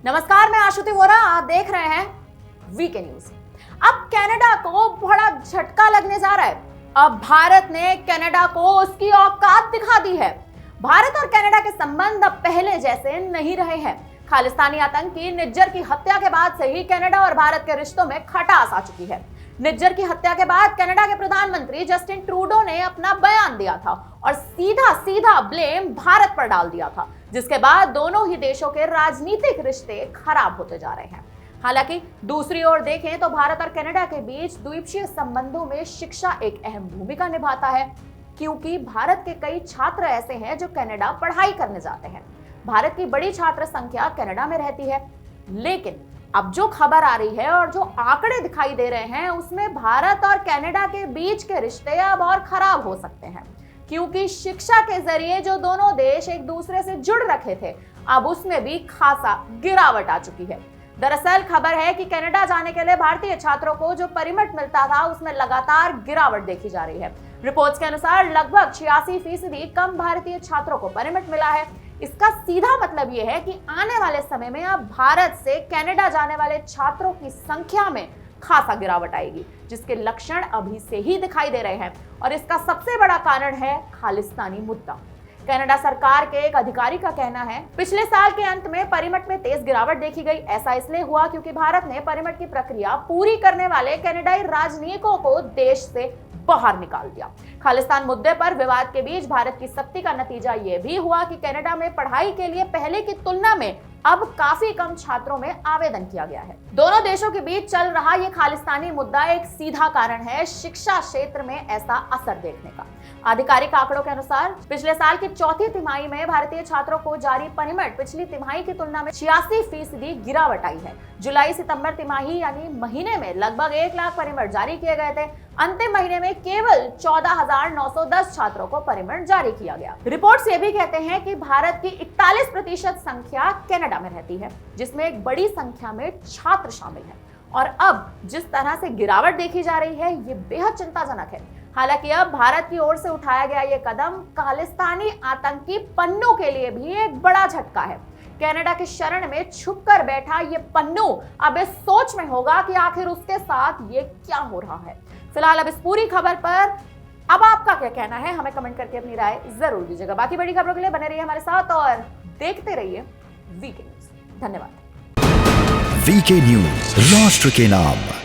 नमस्कार, मैं आशुति वोरा, आप देख रहे हैं वीके न्यूज। अब कनाडा को बड़ा झटका लगने जा रहा है। अब भारत ने कनाडा को उसकी औकात दिखा दी है। भारत और कनाडा के संबंध अब पहले जैसे नहीं रहे हैं। खालिस्तानी आतंकी निज्जर की हत्या के बाद से ही कनाडा और भारत के रिश्तों में खटास आ चुकी है। निज्जर की हत्या के बाद कनाडा के प्रधानमंत्री जस्टिन ट्रूडो ने अपना बयान दिया था और सीधा सीधा ब्लेम भारत पर डाल दिया था, जिसके बाद दोनों ही देशों के राजनीतिक रिश्ते खराब होते जा रहे हैं। हालांकि दूसरी ओर देखें तो भारत और कनाडा के बीच द्विपक्षीय संबंधों में शिक्षा एक अहम भूमिका निभाता है, क्योंकि भारत के कई छात्र ऐसे हैं जो कनाडा पढ़ाई करने जाते हैं। भारत की बड़ी छात्र संख्या कनाडा में रहती है, लेकिन अब जो खबर आ रही है और जो आंकड़े दिखाई दे रहे हैं उसमें भारत और कनाडा के बीच के रिश्ते अब और खराब हो सकते हैं, क्योंकि शिक्षा के जरिए जो दोनों देश एक दूसरे से जुड़ रखे थे, अब उसमें भी खासा गिरावट आ चुकी है। दरअसल खबर है कि कनाडा जाने के लिए भारतीय छात्रों को जो परमिट मिलता था उसमें लगातार गिरावट देखी जा रही है। रिपोर्ट्स के अनुसार लगभग 86% कम भारतीय छात्रों को परमिट मिला है। इसका सीधा मतलब यह है कि आने वाले समय में अब भारत से कनाडा जाने वाले छात्रों की संख्या में खासा गिरावट आएगी, जिसके लक्षण अभी से ही दिखाई दे रहे हैं। और इसका सबसे बड़ा कारण है खालिस्तानी मुद्दा। कनाडा सरकार के एक अधिकारी का कहना है, पिछले साल के अंत में परिमिट में तेज गिरावट देखी गई। ऐसा इसलिए हुआ क्योंकि भारत ने परिमिट की प्रक्रिया पूरी करने वाले कनाडाई राजनयिकों को देश से बाहर निकाल दिया। खालिस्तान मुद्दे पर विवाद के बीच भारत की सख्ती का नतीजा यह भी हुआ कि कनाडा में पढ़ाई के लिए पहले की तुलना में अब काफी कम छात्रों में आवेदन किया गया है। दोनों देशों के बीच चल रहा ये खालिस्तानी मुद्दा एक सीधा कारण है शिक्षा क्षेत्र में ऐसा असर देखने का। आधिकारिक आंकड़ों के अनुसार पिछले साल की चौथी तिमाही में भारतीय छात्रों को जारी परमिट पिछली तिमाही की तुलना में 86% गिरावट आई है। जुलाई सितंबर तिमाही यानी महीने में लगभग 1 लाख परमिट जारी किए गए थे। अंतिम महीने में केवल 14,910 छात्रों को परमिट जारी किया गया। रिपोर्ट्स ये भी कहते हैं कि भारत की 41% संख्या कनाडा में रहती है, जिसमें एक बड़ी संख्या में छात्र शामिल हैं। और अब जिस तरह से गिरावट देखी जा रही है, ये बेहद चिंताजनक है। हालांकि अब भारत की ओर से उठाया गया ये कदम खालिस्तानी आतंकी पन्नू के लिए भी एक बड़ा झटका है। कनाडा की शरण में छुपकर बैठा ये पन्नू अब इस सोच में होगा कि आखिर उसके साथ ये क्या हो रहा है। फिलहाल अब इस पूरी खबर पर अब आपका क्या कहना है, हमें कमेंट करके अपनी राय जरूर दीजिएगा। बाकी बड़ी खबरों के लिए बने रहिए हमारे साथ और देखते रहिए वीके न्यूज। धन्यवाद। वीके न्यूज, राष्ट्र के नाम।